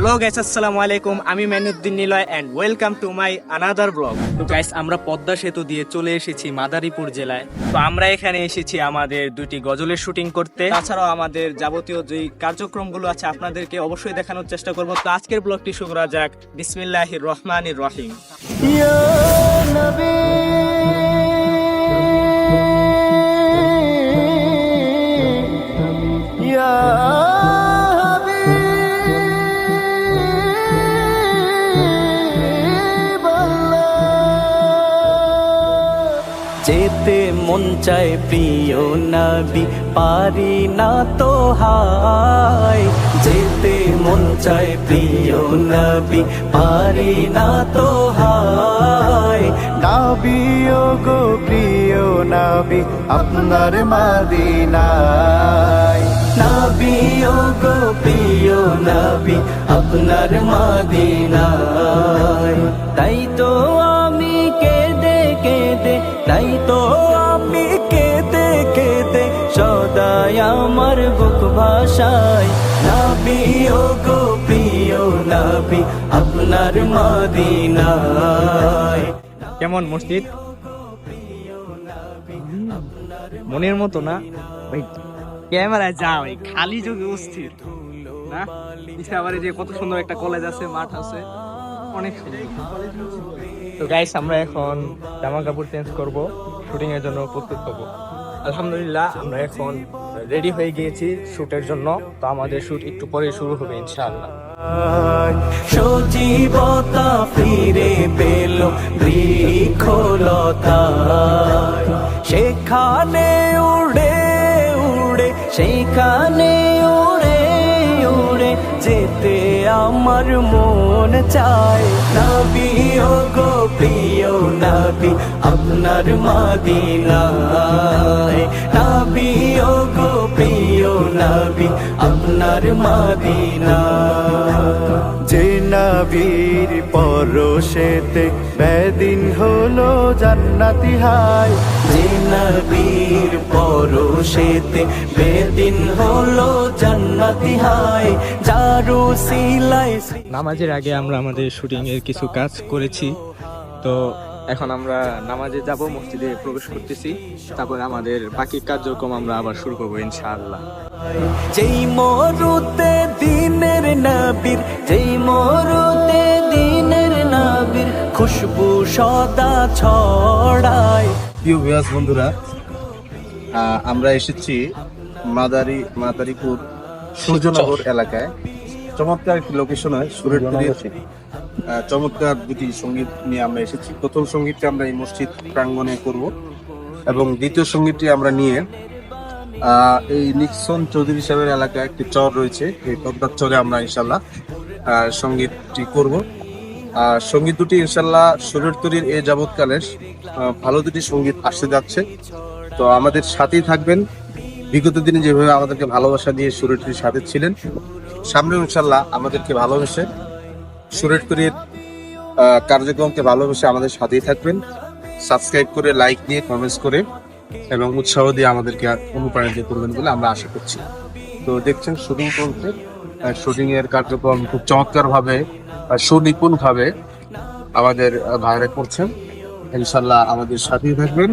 Hello guys, আসসালামু আলাইকুম। আমি Menuddin Niloy and welcome to my another blog. তো গাইস, আমরা পদ্মা সেতু দিয়ে চলে এসেছি মাদারীপুর জেলায়। তো আমরা এখানে এসেছি আমাদের দুইটি গজলের শুটিং করতে। তাছাড়াও আমাদের যাবতীয় যে কার্যক্রমগুলো আছে আপনাদেরকে অবশ্যই দেখানোর চেষ্টা করব। তো আজকের ব্লগটি শুরু করা যাক। বিসমিল্লাহির রহমানির রহিম। যেতে মন চায় প্রিয় নবী, পারি না তো হায়। যেতে মন চায় প্রিয় নবী, পারি না তো হায়। নবী ও গো প্রিয় নবী, আপনার মদিনায়। নবী ও গো প্রিয় নবী, আপনার মদিনায়। তাই তো আমি কেঁদে কেঁদে, তাই তো আমি কেঁদে কেঁদে সদাই আমার বুক ভাষায়। নবী ও গো প্রিয় নবী, আপনার মদিনায়। কেমন মসজিদ? মনের মতো না ভাই, ক্যামেরায় যা ভাই খালি চোখে অস্থির না। নিচে আবার এই যে কত সুন্দর একটা কলেজ আছে, মাঠ আছে, অনেক সুন্দর। তো গাইস, আমরা এখন জামা কাপড় চেঞ্জ করব, শুটিং এর জন্য প্রস্তুত হব। আলহামদুলিল্লাহ, আমরা এখন রেডি হয়ে গিয়েছি শুটের জন্য। তো আমাদের শুট একটু পরে শুরু হবে ইনশাআল্লাহ। সজীবতা ফিরে পেল বৃক্ষলতায়, সেখানে উড়ে উড়ে, সেখানে উড়ে উড়ে যেতে আমার মন চায়। নবী ও গো প্রিয় নবী, আপনার মদিনায়। নবী ও গো প্রিয় নবী, আপনার মদিনায়। যে নবীর পরশেতে বেদিন হলো জান্নাতি হায়। যে নবীর পরশেতে বেদিন হলো জান্নাতি হায়। যারু সিলাই নামাজের আগে আমরা আমাদের শুটিং এর কিছু কাজ করেছি। তো এখন আমরা নামাজে যাব, মসজিদে প্রবেশ করতেছি। তারপর আমাদের বাকি কার্যক্রম আমরা আবার শুরু করবো ইনশাআল্লাহ। যেই মরুতে দিনের নবীর, যেই মরুতে দিনের নবীর খুশবু সদা ছড়ায়। প্রিয় ভিউয়ার্স বন্ধুরা, আমরা এসেছি মাদারীপুর সূর্যনগর এলাকায়। চমৎকার একটি লোকেশন হয় সুরেটপুরের। চমৎকার দুটি সঙ্গীত নিয়ে আমরা এসেছি। প্রথম সঙ্গীতটি আমরা এই মসজিদ প্রাঙ্গণে করব এবং দ্বিতীয় সঙ্গীতটি আমরা নিয়ে এই নিক্সন চৌধুরী সাহেবের এলাকায় একটি চর রয়েছে, এই পদ্মার চরে আমরা ইনশাল্লাহ সঙ্গীতটি করব। সঙ্গীত দুটি ইনশাল্লাহ সুরেটপুরের এ যাবৎকালের ভালো দুটি সঙ্গীত আসতে যাচ্ছে। তো আমাদের সাথেই থাকবেন। বিগত দিনে যেভাবে আমাদেরকে ভালোবাসা দিয়ে সুরেটপুরের সাথে ছিলেন, সামনেও ইনশাল্লাহ আমাদেরকে ভালোবেসে সুরেটপুরের কার্যক্রমকে ভালোবেসে আমাদের সাথেই থাকবেন। সাবস্ক্রাইব করে, লাইক দিয়ে, কমেন্টস করে এবং উৎসাহ দিয়ে আমাদেরকে অনুপ্রাণিত করবেন বলে আমরা আশা করছি। তো দেখছেন শুটিং চলছে। শুটিং এর কার্যক্রম খুব চমৎকার ভাবে, সুনিপুণ ভাবে আমাদের ভাইরা করছেন। ইনশাল্লাহ আমাদের সাথেই থাকবেন।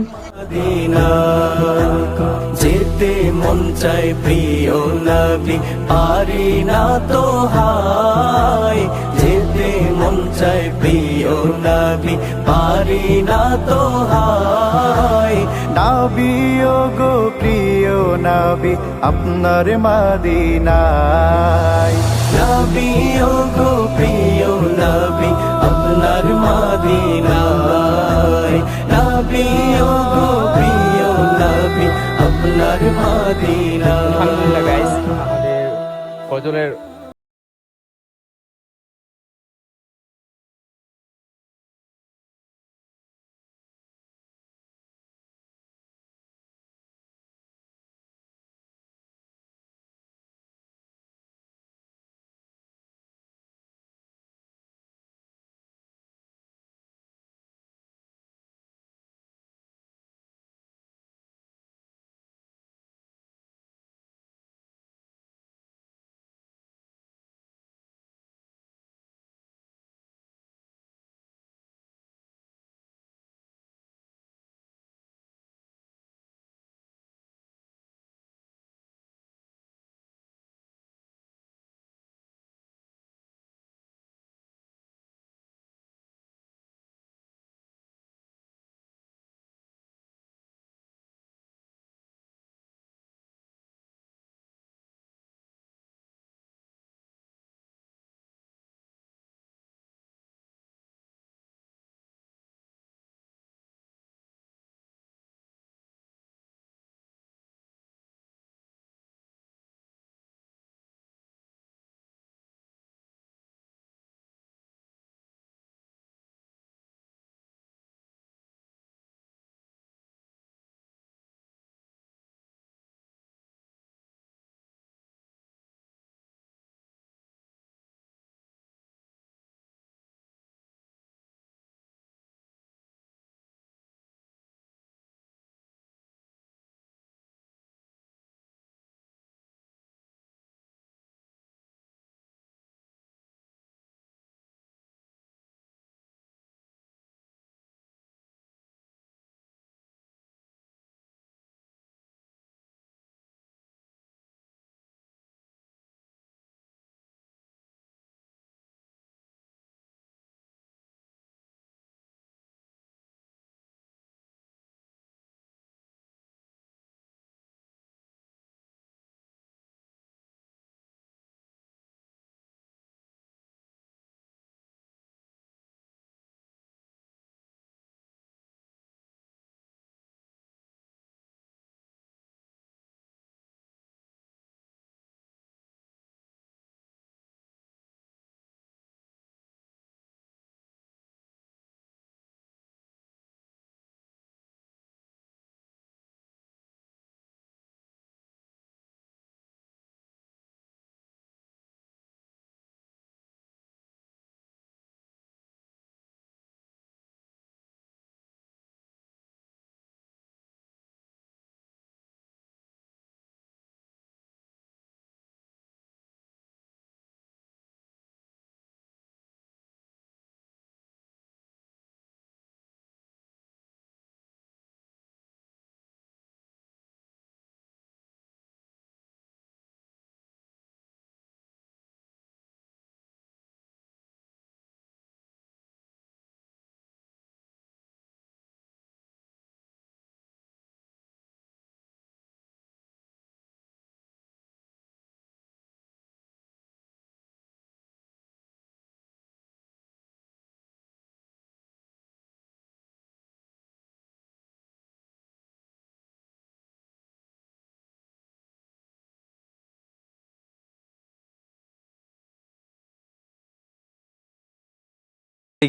যেতে মন চায় প্রিয় নবী, পারি না তো হায়। যেতে মন চায় প্রিয় নবী, পারি না তো হায়। নবী ও গো প্রিয় নবী, আপনার মদিনায়। নবী ও গো প্রিয় নবী, আপনার মদিনায়। নবী ও গো প্রিয় নবী, আপনার মদিনায়। আলহামদুলিল্লাহ গাইস, আমাদের গজলের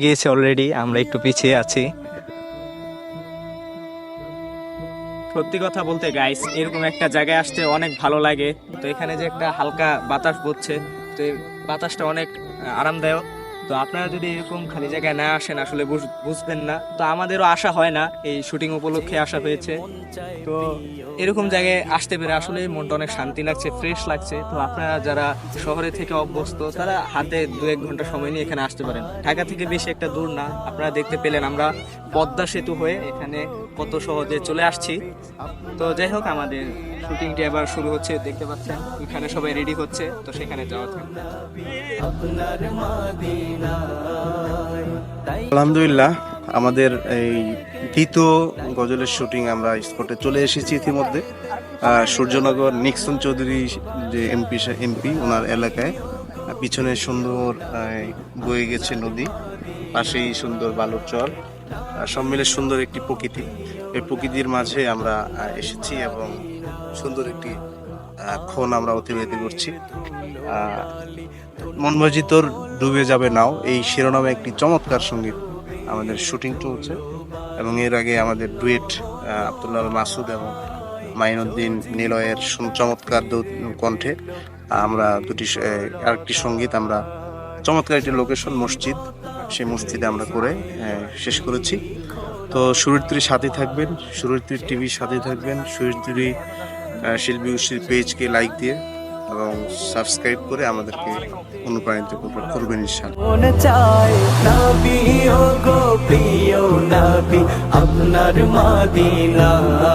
গিয়েছে অলরেডি, আমরা একটু পিছিয়ে আছি। সত্যি কথা বলতে গাইস, এরকম একটা জায়গায় আসতে অনেক ভালো লাগে। তো এখানে যে একটা হালকা বাতাস বচ্ছে, তো এই বাতাসটা অনেক আরামদায়ক। তো আপনারা যদি এরকম খালি জায়গায় না আসেন আসলে বুঝবেন না। তো আমাদেরও আসা হয় না, এই শুটিং উপলক্ষে আসা হয়েছে। তো এরকম জায়গায় আসতে পেরে আসলে মনটা অনেক শান্তি লাগছে, ফ্রেশ লাগছে। তো আপনারা যারা শহরে থেকে অভ্যস্ত তারা হাতে 2-1 ঘন্টা সময় নিয়ে এখানে আসতে পারেন। ঢাকা থেকে বেশি একটা দূর না। আপনারা দেখতে পেলেন আমরা পদ্মা সেতু হয়ে এখানে কত সহজে চলে আসছি। তো যাই হোক, আমাদের শুটিংটি এবার শুরু হচ্ছে, দেখতে পাচ্ছেন এখানে সবাই রেডি হচ্ছে। তো সেখানে যাওয়া থাকবে। আলহামদুলিল্লাহ, আমাদের এই দ্বিতীয় গজলের শুটিং আমরা স্পটে চলে এসেছি ইতিমধ্যে। সূর্যনগর নিক্সন চৌধুরী যে এমপি ওনার এলাকায়। পিছনে সুন্দর বয়ে গেছে নদী, পাশেই সুন্দর বালুর চর, সব মিলে সুন্দর একটি প্রকৃতি। এই প্রকৃতির মাঝে আমরা এসেছি এবং সুন্দর একটি ক্ষণ আমরা অতিবাহিত করছি। মন মর্জি তোর ডুবে যাবে নাও, এই শিরোনামে একটি চমৎকার সঙ্গীত আমাদের শুটিং চলছে। এবং এর আগে আমাদের ডুয়েট আব্দুল্লাহ মাসুদ এবং মাইনুদ্দিন নিলয়ের চমৎকার কণ্ঠে আমরা আরেকটি সঙ্গীত আমরা চমৎকার একটি লোকেশন মসজিদ, সেই মসজিদে আমরা করে শেষ করেছি। তো সুরীর সাথে থাকবেন, সুরীর টিভির সাথে থাকবেন, সুরীর শিল্পী পেজকে লাইক দিয়ে এবং সাবস্ক্রাইব করে আমাদেরকে অনুপ্রাণিত করবেন ইনশাআল্লাহ। মন চায় নবী ও গো প্রিয় নবী আপনার মদিনায়,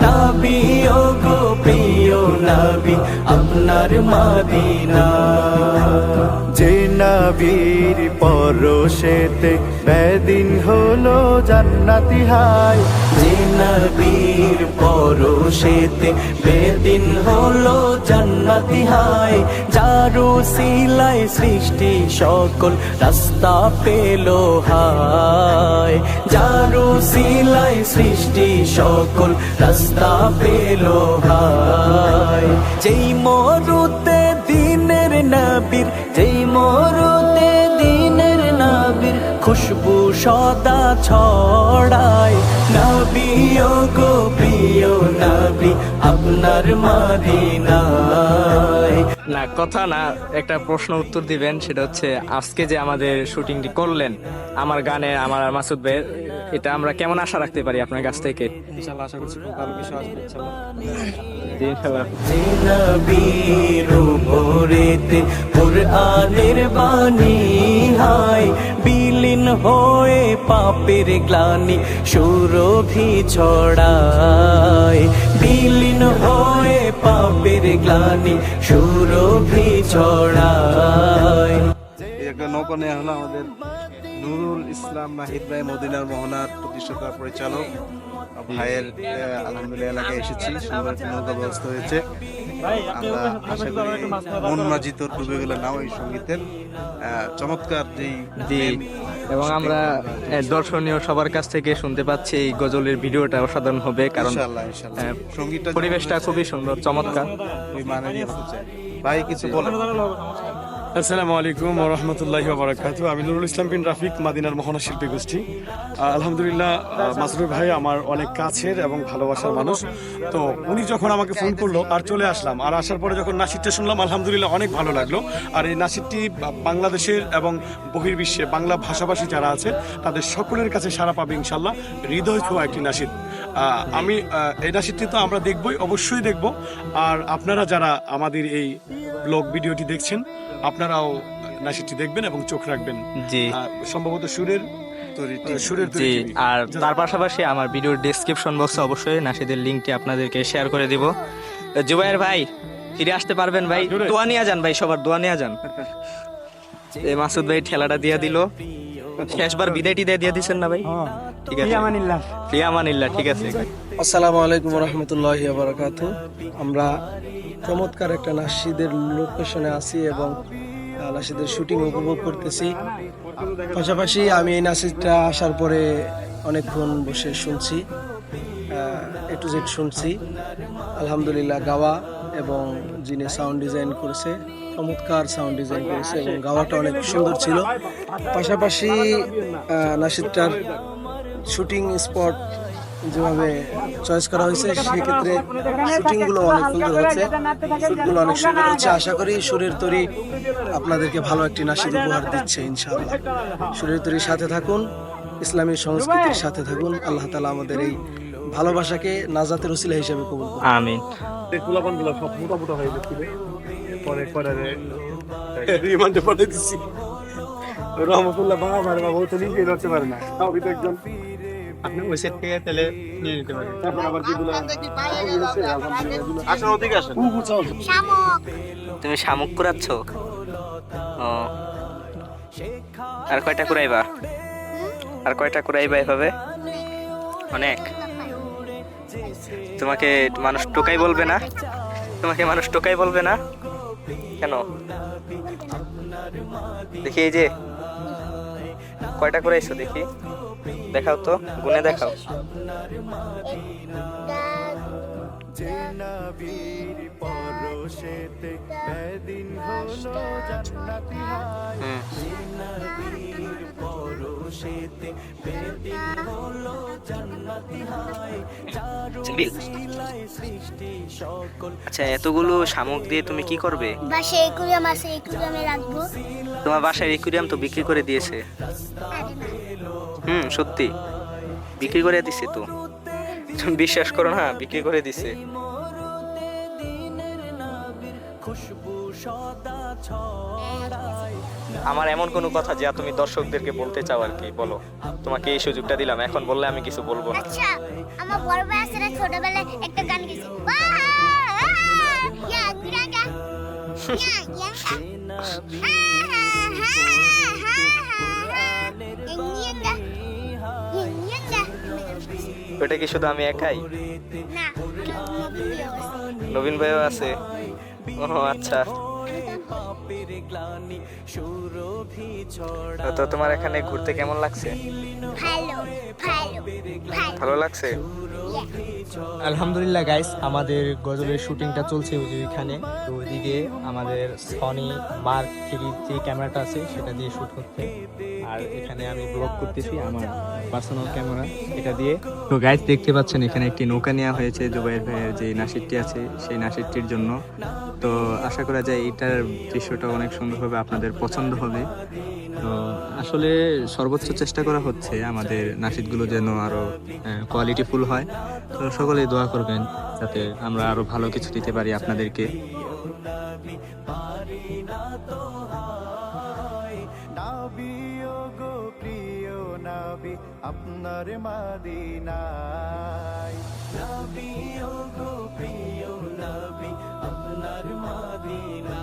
নবী ও গো প্রিয় নবী আপনার মদিনায়। যে নবীর পরশেতে বেদিন হলো জান্নাতি হায়, যে নবীর পরশেতে বেদিন হলো জান্নাতি হায়, যারু সিলায় সৃষ্টি সকল রাস্তা পেল হায়, যারু সিলায় সৃষ্টি সকল রাস্তা পেল হায়। যেই মরুতে দিনের নবীর, যেই মরুতে দিনের নবীর খুশবু সদা ছড়ায়, নবী ও গো প্রিয় নবী আপনার মদিনায়। না কথা না, একটা প্রশ্ন উত্তর দিবেন। সেটা হচ্ছে আজকে যে আমাদের শুটিংটি করলেন আমার গানে, আমার আর মাসুদ ভাইয়ের, এটা আমরা কেমন আশা রাখতে পারি আপনার কাছ থেকে? ইনশাআল্লাহ আশা করছি খুব ভালো কিছু আসবে ইনশাআল্লাহ। জি ইনশাআল্লাহ। যে নবীর উপরেতে কুরআনের বাণী হায়, বিলীন হয়ে পাপের গ্লানি সুরভি ছড়ায়, বিলীন হয়ে পাপের গ্লানি সুরভি ছড়ায়। এই একটা নৌকা নেওয়া হলো আমাদের নুরুল ইসলাম নাহিদ ভাই, মদিনার মোহনার প্রতিষ্ঠাতা পরিচালক ভাইয়ের আলহামদুলিল্লাহ এলাকায় এসেছি। সুন্দর একটা নৌকা ব্যবস্থা হয়েছে। আমরা আশা করি মন মাঝি তোর ডুবে গেলে নাও এই সঙ্গীতের চমৎকার যেই জি, এবং আমরা দর্শনীয় সবার কাছ থেকে শুনতে পাচ্ছি এই গজলের ভিডিওটা অসাধারণ হবে, কারণ ইনশাআল্লাহ সঙ্গীতটা পরিবেশটা খুবই সুন্দর, চমৎকার। ওই মানে নিয়ে আসতে চাই। ভাই কিছু বলেন। আসসালামু আলাইকুম ওয়া রাহমাতুল্লাহি ওয়া বারাকাতুহু। আমি নুরুল ইসলাম বিন রাফিক, মাদিনার মোহনা শিল্পী গোষ্ঠী। আলহামদুলিল্লাহ, মাসরুর ভাই আমার অনেক কাছের এবং ভালোবাসার মানুষ। তো উনি যখন আমাকে ফোন করলো আর চলে আসলাম, আর আসার পরে যখন নাসিদটা শুনলাম আলহামদুলিল্লাহ অনেক ভালো লাগলো। আর এই নাসিদটি বাংলাদেশের এবং বহির্বিশ্বে বাংলা ভাষাভাষী যারা আছে তাদের সকলের কাছে সাড়া পাবে ইনশাল্লাহ। হৃদয় ছোঁয়া একটি নাসিদ। আমি এই নাসিদটি তো আমরা দেখবই, অবশ্যই দেখব। আর আপনারা যারা আমাদের এই ব্লগ ভিডিওটি দেখছেন আপনারাও নাসিদটি দেখবেন এবং চোখ রাখবেন। জি সম্ভবত সুরের জি, আর তার পাশাপাশি আমার ভিডিওর ডেসক্রিপশন বক্সে অবশ্যই নাসিদের লিঙ্কটি আপনাদেরকে শেয়ার করে দিব। জুবাইর ভাই ফিরে আসতে পারবেন ভাই, দোয়া নিয়ে যান ভাই, সবার দোয়া নিয়ে যান। এই মাসুদ ভাই ঠেলাটা দিয়ে দিল, শেষবার বিদায়টি দিয়ে দিচ্ছেন না ভাই? ঠিক আছে, ফি আমানিল্লাহ। ঠিক আছে। আসসালামু আলাইকুম রহমতুল্লাহি ওয়া বারাকাতুহু। আমরা চমৎকার একটা নাসিদের লোকেশনে আছি এবং নাসিদের শুটিং উপভোগ করতেছি। পাশাপাশি আমি এই নাসিদটা আসার পরে অনেকক্ষণ বসে শুনছি, এ টু জেড শুনছি। আলহামদুলিল্লাহ, গাওয়া এবং যিনি সাউন্ড ডিজাইন করেছে চমৎকার সাউন্ড ডিজাইন করেছে এবং গাওয়াটা অনেক সুন্দর ছিল। পাশাপাশি নাশিদটার শুটিং স্পট যেভাবে চয়েস করা হয়েছে সেক্ষেত্রে শুটিংগুলো অনেক সুন্দর হচ্ছে, শুটগুলো অনেক সুন্দর হচ্ছে। আশা করি সুরের তরী আপনাদেরকে ভালো একটি নাশিদ উপহার দিচ্ছে ইনশাআল্লাহ। সুরের তরীর সাথে থাকুন, ইসলামী সংস্কৃতির সাথে থাকুন। আল্লাহ তাআলা আমাদের এই ভালোবাসাকে নাজাতের ওসিলা হিসেবে কবুল করুন। আমিন। পোলাপানগুলো সব মোটা মোটা হয়ে যাচ্ছিল, পরে রিমান্ডে পাঠিয়ে দিচ্ছি। রহমতুল্লাহ বাবা মারে বাবা তো নিজেই লড়তে পারে না, তাও কিন্তু একজন আপনি ওই সেট থেকে তাহলে নিয়ে নিতে পারেন। তারপর আবার যেগুলো আসেন ওদিকে আসেন। তুমি শামুক কুড়াচ্ছ? ও, আর কয়টা কুড়াইবা? আর কয়টা কুড়াইবা এভাবে? অনেক। তোমাকে মানুষ টোকাই বলবে না? তোমাকে মানুষ টোকাই বলবে না কেন? দেখি এই যে কয়টা কুড়াইছো দেখি, দেখাও তো, গুনে দেখাও। যে নবীর পরশেতে বেদিন হলো জান্নাতি হায় আচ্ছা, এতগুলো শামুক দিয়ে তুমি কি করবে? বাসায় একুরিয়াম আছে, একুরিয়ামে রাখবো। তোমার বাসায় একুরিয়াম তো বিক্রি করে দিয়েছে। সত্যি বিক্রি করে দিছে তো, তুমি বিশ্বাস করো না, বিক্রি করে দিছে। আমার এমন কোনো কথা যা তুমি দর্শকদেরকে বলতে চাও আর কি, বলো। তোমাকে এই সুযোগটা দিলাম, এখন বললে আমি কিছু বলবো না। আচ্ছা, আমার বড় ভাই আছে না, ছোটবেলায় একটা গান গেছে, ওটা কি শুধু আমি একাই? না, নবীন ভাইও আছে? ও আচ্ছা। তো তোমার এখানে ঘুরতে কেমন লাগছে? ভালো ভালো ভালো ভালো লাগছে? আলহামদুলিল্লাহ গাইস, আমাদের গজলের শুটিংটা চলছে ওইখানে। তো ওইদিকে আমাদের সনি মার্ক 3 যে ক্যামেরাটা আছে সেটা দিয়ে শুট হচ্ছে, আর এখানে আমি ব্লগ করতেছি আমার পার্সোনাল ক্যামেরা এটা দিয়ে। তো গাইস দেখতে পাচ্ছেন এখানে একটি নৌকা নেওয়া হয়েছে জুবাইর ভাইয়ের যে নাশিদটি আছে সেই নাশিদটির জন্য। তো আশা করা যায় এটার দৃশ্যটা অনেক সুন্দর হবে, আপনাদের পছন্দ হবে। তো আসলে সর্বোচ্চ চেষ্টা করা হচ্ছে আমাদের নাশিদগুলো যেন আরো কোয়ালিটিফুল হয়। তো সকলেই দোয়া করবেন যাতে আমরা আরো ভালো কিছু দিতে পারি আপনাদেরকে। নবী ও গো প্রিয় নবী আপনার মদিনায়, নবী ও গো প্রিয় নবী আপনার মদিনা।